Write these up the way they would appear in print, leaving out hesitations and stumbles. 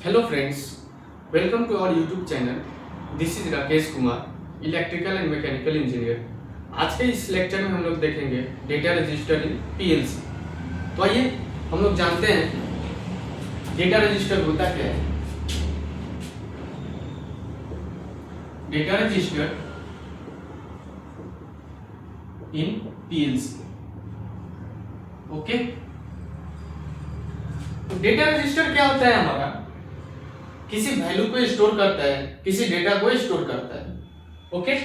Hello friends, welcome to our YouTube channel. This is Rakesh Kumar, electrical and mechanical engineer. आज के इस lecture में हम लोग देखेंगे डेटा रजिस्टर इन पीएलसी। तो आइए हम लोग जानते हैं डेटा रजिस्टर होता क्या है। डेटा रजिस्टर इन पीएलसी, ओके। तो डेटा रजिस्टर क्या होता है? हमारा किसी वैल्यू को स्टोर करता है, किसी डेटा को स्टोर करता है, ओके।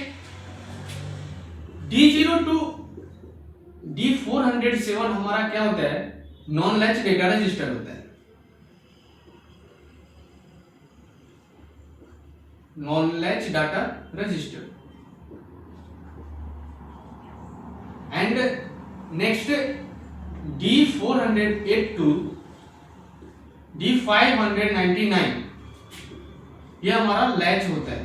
D0 टू D407 हमारा क्या होता है? नॉन लैच डेटा रजिस्टर होता है। Non latch data register. And next D408 to D599 ये हमारा लैच होता है,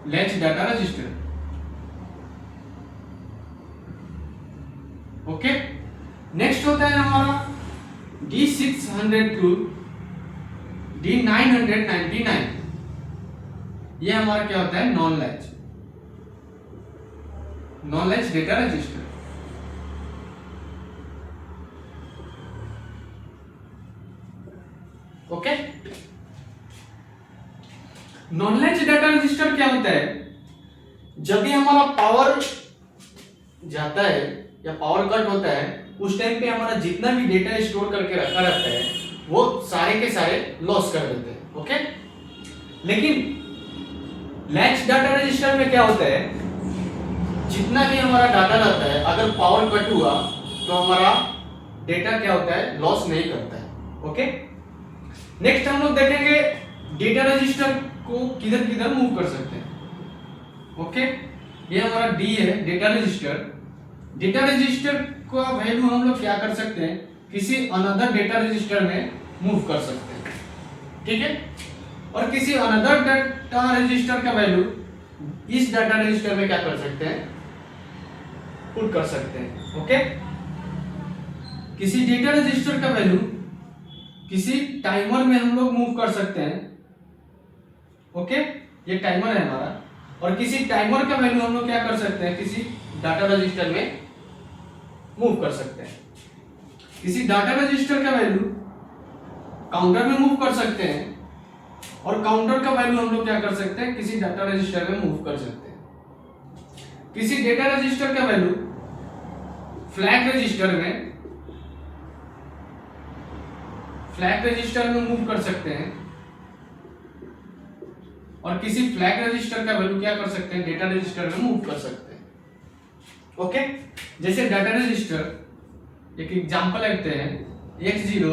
latch data register, okay. Next होता है हमारा D600 टू D999 ये हमारा क्या होता है? Non latch, non latch data register. Okay. Non latch data register क्या होता है? जब भी हमारा पावर जाता है या पावर कट होता है, उस टाइम पे हमारा जितना भी डेटा स्टोर करके रखा रहता है वो सारे के सारे लॉस कर देते हैं, ओके। लेकिन लैच डाटा रजिस्टर में क्या होता है? जितना भी हमारा डाटा रहता है, अगर पावर कट हुआ तो हमारा डेटा क्या होता है? लॉस नहीं करता है, ओके। नेक्स्ट हम लोग देखेंगे डेटा रजिस्टर को किधर किधर मूव कर सकते हैं, ओके। ये हमारा डी है, डेटा रजिस्टर। डेटा रजिस्टर का वैल्यू हम लोग क्या कर सकते हैं? किसी अनदर डेटा रजिस्टर में मूव कर सकते हैं, ठीक है। और किसी अनदर डाटा रजिस्टर का वैल्यू इस डाटा रजिस्टर में क्या कर सकते हैं? पुट कर सकते हैं, ओके। किसी डेटा रजिस्टर का वैल्यू किसी टाइमर में हम लोग मूव कर सकते हैं, ओके। ये टाइमर है हमारा। और किसी टाइमर का वैल्यू हम लोग क्या कर सकते हैं? किसी डाटा रजिस्टर में मूव कर सकते हैं। किसी डाटा रजिस्टर का वैल्यू काउंटर में मूव कर सकते हैं, और काउंटर का वैल्यू हम लोग क्या कर सकते हैं? किसी डाटा रजिस्टर में मूव कर सकते हैं। किसी डेटा रजिस्टर का वैल्यू फ्लैग रजिस्टर में मूव कर सकते हैं, और किसी फ्लैग रजिस्टर का वैल्यू क्या कर सकते हैं? डेटा रजिस्टर में मूव कर सकते हैं, ओके। जैसे डाटा रजिस्टर, एक एग्जांपल लेते हैं, X0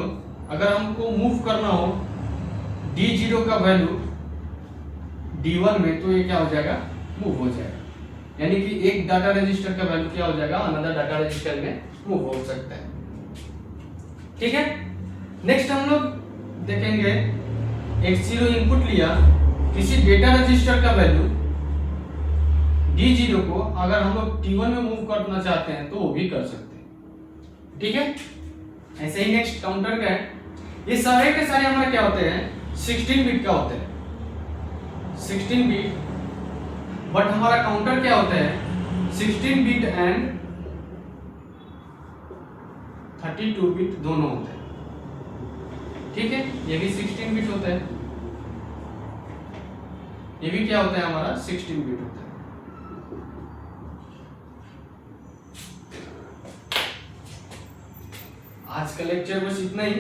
अगर हमको मूव करना हो D0 का वैल्यू D1 में, तो ये क्या हो जाएगा? मूव हो जाएगा। यानी कि एक डाटा रजिस्टर का वैल्यू क्या हो जाएगा? अनदर डाटा रजिस्टर में मूव हो सकता है, ठीक है। नेक्स्ट हम लोग देखेंगे X0 इनपुट लिया, किसी डेटा रजिस्टर का वैल्यू D0 को अगर हम लोग T1 में मूव करना चाहते हैं तो वो भी कर सकते हैं, ठीक है। ऐसे ही नेक्स्ट काउंटर का है। ये सारे के सारे हमारे क्या होते हैं? 16 बिट का होते हैं, 16 बिट। बट हमारा काउंटर क्या होता है? 16 बिट एंड 32 बिट दोनों होते हैं, ठीक है। ये भी 16 बिट होता है, ये भी क्या होता है? हमारा 16 बिट होता है। आज का लेक्चर बस इतना ही।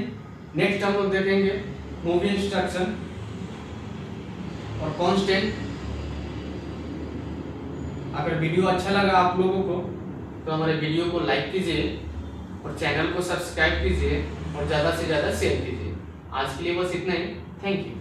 नेक्स्ट हम लोग देखेंगे मूवी इंस्ट्रक्शन और कांस्टेंट। अगर वीडियो अच्छा लगा आप लोगों को तो हमारे वीडियो को लाइक कीजिए और चैनल को सब्सक्राइब कीजिए और ज़्यादा से ज़्यादा शेयर कीजिए। आज के लिए बस इतना ही। Thank you.